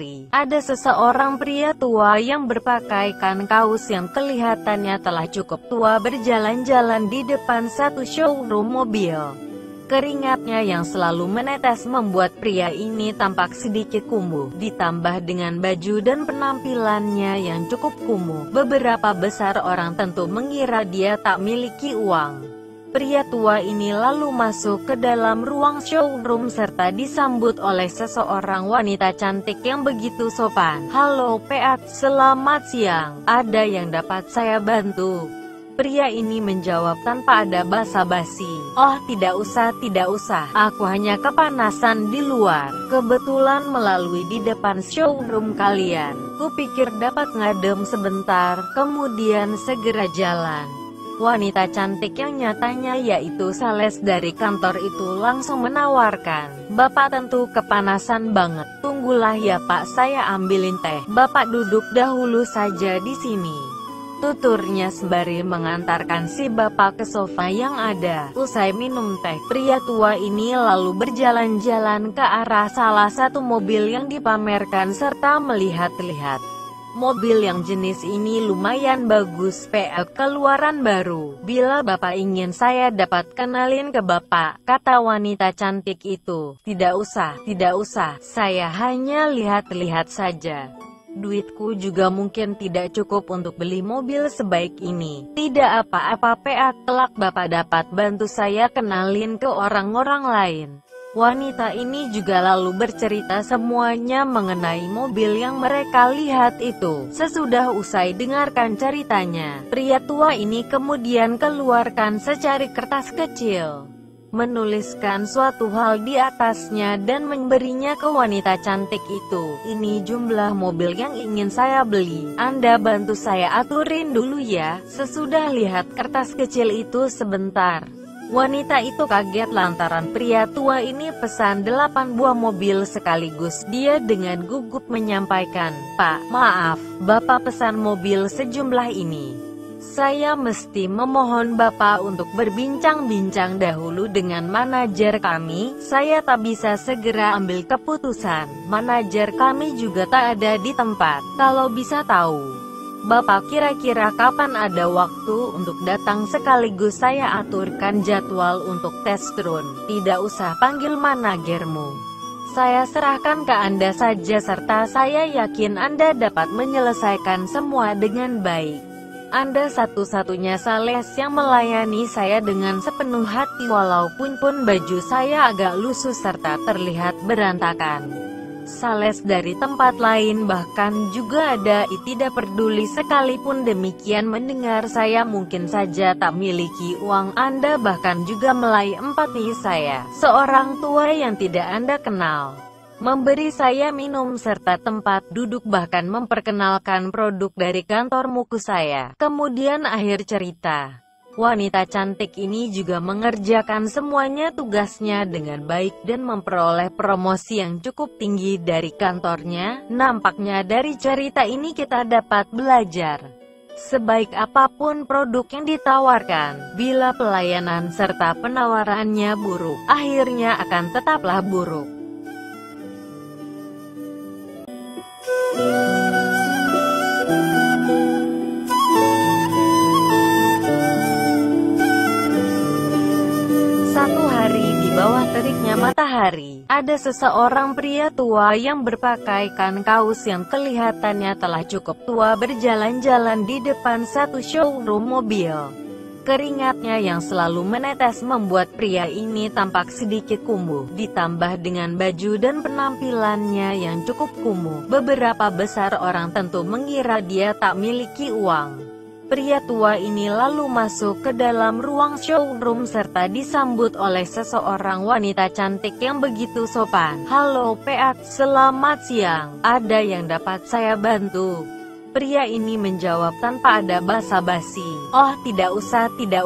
hari, ada seseorang pria tua yang berpakaian kaos yang kelihatannya telah cukup tua berjalan-jalan di depan satu showroom mobil. Keringatnya yang selalu menetes membuat pria ini tampak sedikit kumuh, ditambah dengan baju dan penampilannya yang cukup kumuh. Beberapa besar orang tentu mengira dia tak miliki uang. Pria tua ini lalu masuk ke dalam ruang showroom serta disambut oleh seseorang wanita cantik yang begitu sopan. "Halo Peat, selamat siang. Ada yang dapat saya bantu?" Pria ini menjawab tanpa ada basa-basi. "Oh, tidak usah. Aku hanya kepanasan di luar. Kebetulan melalui di depan showroom kalian. Kupikir dapat ngadem sebentar, kemudian segera jalan." Wanita cantik yang nyatanya yaitu sales dari kantor itu langsung menawarkan, "Bapak tentu kepanasan banget. Tunggulah ya Pak, saya ambilin teh. Bapak duduk dahulu saja di sini," tuturnya sembari mengantarkan si bapak ke sofa yang ada. Usai minum teh, pria tua ini lalu berjalan-jalan ke arah salah satu mobil yang dipamerkan serta melihat-lihat. Mobil yang jenis ini lumayan bagus, keluaran baru. "Bila Bapak ingin saya dapat kenalin ke Bapak," kata wanita cantik itu. Tidak usah, saya hanya lihat-lihat saja. Duitku juga mungkin tidak cukup untuk beli mobil sebaik ini." "Tidak apa-apa kelak Bapak dapat bantu saya kenalin ke orang-orang lain." Wanita ini juga lalu bercerita semuanya mengenai mobil yang mereka lihat itu. Sesudah usai dengarkan ceritanya, pria tua ini kemudian keluarkan secari kertas kecil, menuliskan suatu hal di atasnya dan memberinya ke wanita cantik itu. "Ini jumlah mobil yang ingin saya beli. Anda bantu saya aturin dulu ya." Sesudah lihat kertas kecil itu sebentar, wanita itu kaget lantaran pria tua ini pesan 8 buah mobil sekaligus. Dia dengan gugup menyampaikan, "Pak, maaf, Bapak pesan mobil sejumlah ini. Saya mesti memohon Bapak untuk berbincang-bincang dahulu dengan manajer kami. Saya tak bisa segera ambil keputusan. Manajer kami juga tak ada di tempat. Kalau bisa tahu Bapak kira-kira kapan ada waktu untuk datang sekaligus saya aturkan jadwal untuk tes drone. Tidak usah panggil manajermu. Saya serahkan ke Anda saja serta saya yakin Anda dapat menyelesaikan semua dengan baik. Anda satu-satunya sales yang melayani saya dengan sepenuh hati walaupun baju saya agak lusuh serta terlihat berantakan." Sales dari tempat lain bahkan juga ada tidak peduli sekalipun demikian mendengar saya mungkin saja tak miliki uang. Anda bahkan juga melayan empati saya, seorang tua yang tidak Anda kenal, memberi saya minum serta tempat duduk bahkan memperkenalkan produk dari kantormu ke saya. Kemudian akhir cerita, wanita cantik ini juga mengerjakan semuanya tugasnya dengan baik dan memperoleh promosi yang cukup tinggi dari kantornya. Nampaknya dari cerita ini kita dapat belajar, sebaik apapun produk yang ditawarkan, bila pelayanan serta penawarannya buruk, akhirnya akan tetaplah buruk. Satu hari di bawah teriknya matahari, ada seseorang pria tua yang berpakaian kaos yang kelihatannya telah cukup tua berjalan-jalan di depan satu showroom mobil. Keringatnya yang selalu menetes membuat pria ini tampak sedikit kumuh, ditambah dengan baju dan penampilannya yang cukup kumuh. Beberapa besar orang tentu mengira dia tak miliki uang. Pria tua ini lalu masuk ke dalam ruang showroom serta disambut oleh seseorang wanita cantik yang begitu sopan. "Halo Peat, selamat siang. Ada yang dapat saya bantu?" Pria ini menjawab tanpa ada basa-basi. "Oh, tidak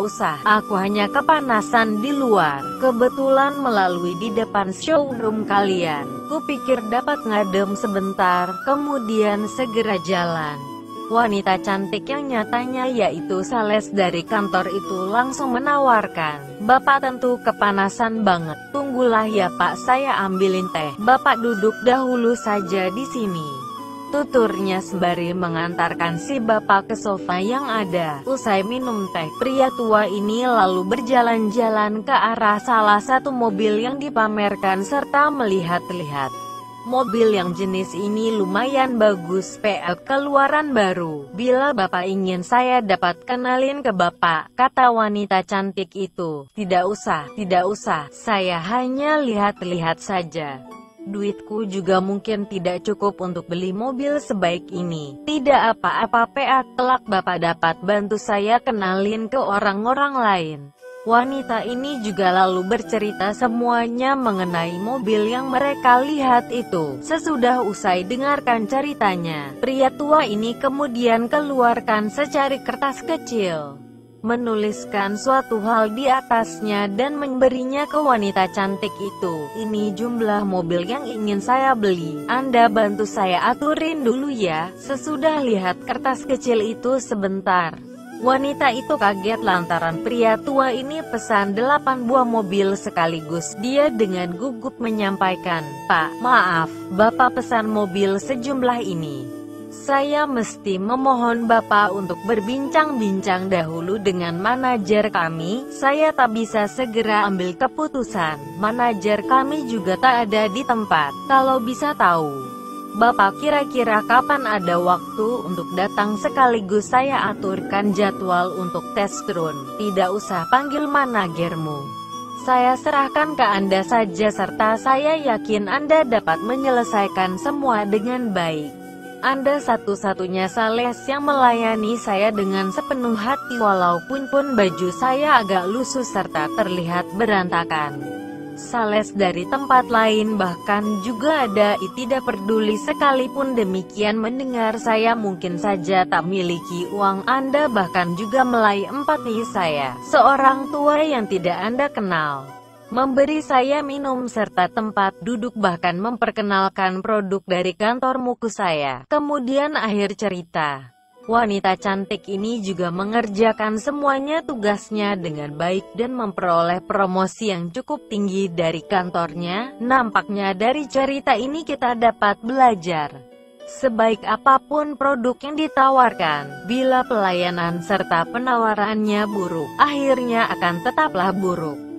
usah. Aku hanya kepanasan di luar. Kebetulan melalui di depan showroom kalian. Kupikir dapat ngadem sebentar, kemudian segera jalan." Wanita cantik yang nyatanya yaitu sales dari kantor itu langsung menawarkan, "Bapak tentu kepanasan banget. Tunggulah ya Pak, saya ambilin teh. Bapak duduk dahulu saja di sini," tuturnya sembari mengantarkan si bapak ke sofa yang ada. Usai minum teh, pria tua ini lalu berjalan-jalan ke arah salah satu mobil yang dipamerkan serta melihat-lihat. Mobil yang jenis ini lumayan bagus, PL keluaran baru. "Bila Bapak ingin saya dapat kenalin ke Bapak," kata wanita cantik itu. Tidak usah, saya hanya lihat-lihat saja. Duitku juga mungkin tidak cukup untuk beli mobil sebaik ini." "Tidak apa-apa PA, kelak Bapak dapat bantu saya kenalin ke orang-orang lain." Wanita ini juga lalu bercerita semuanya mengenai mobil yang mereka lihat itu. Sesudah usai dengarkan ceritanya, pria tua ini kemudian keluarkan secari kertas kecil, menuliskan suatu hal di atasnya dan memberinya ke wanita cantik itu. "Ini jumlah mobil yang ingin saya beli. Anda bantu saya aturin dulu ya." Sesudah lihat kertas kecil itu sebentar, wanita itu kaget lantaran pria tua ini pesan 8 buah mobil sekaligus. Dia dengan gugup menyampaikan, "Pak, maaf, Bapak pesan mobil sejumlah ini. Saya mesti memohon Bapak untuk berbincang-bincang dahulu dengan manajer kami. Saya tak bisa segera ambil keputusan. Manajer kami juga tak ada di tempat. Kalau bisa tahu Bapak kira-kira kapan ada waktu untuk datang sekaligus saya aturkan jadwal untuk tes drone. Tidak usah panggil manajermu. Saya serahkan ke Anda saja serta saya yakin Anda dapat menyelesaikan semua dengan baik. Anda satu-satunya sales yang melayani saya dengan sepenuh hati walaupun baju saya agak lusuh serta terlihat berantakan." Sales dari tempat lain bahkan juga ada tidak peduli sekalipun demikian mendengar saya mungkin saja tak miliki uang. Anda bahkan juga melai empati saya, seorang tua yang tidak Anda kenal, memberi saya minum serta tempat duduk bahkan memperkenalkan produk dari kantormu ke saya. Kemudian akhir cerita, wanita cantik ini juga mengerjakan semuanya tugasnya dengan baik dan memperoleh promosi yang cukup tinggi dari kantornya. Nampaknya dari cerita ini kita dapat belajar, sebaik apapun produk yang ditawarkan, bila pelayanan serta penawarannya buruk, akhirnya akan tetaplah buruk.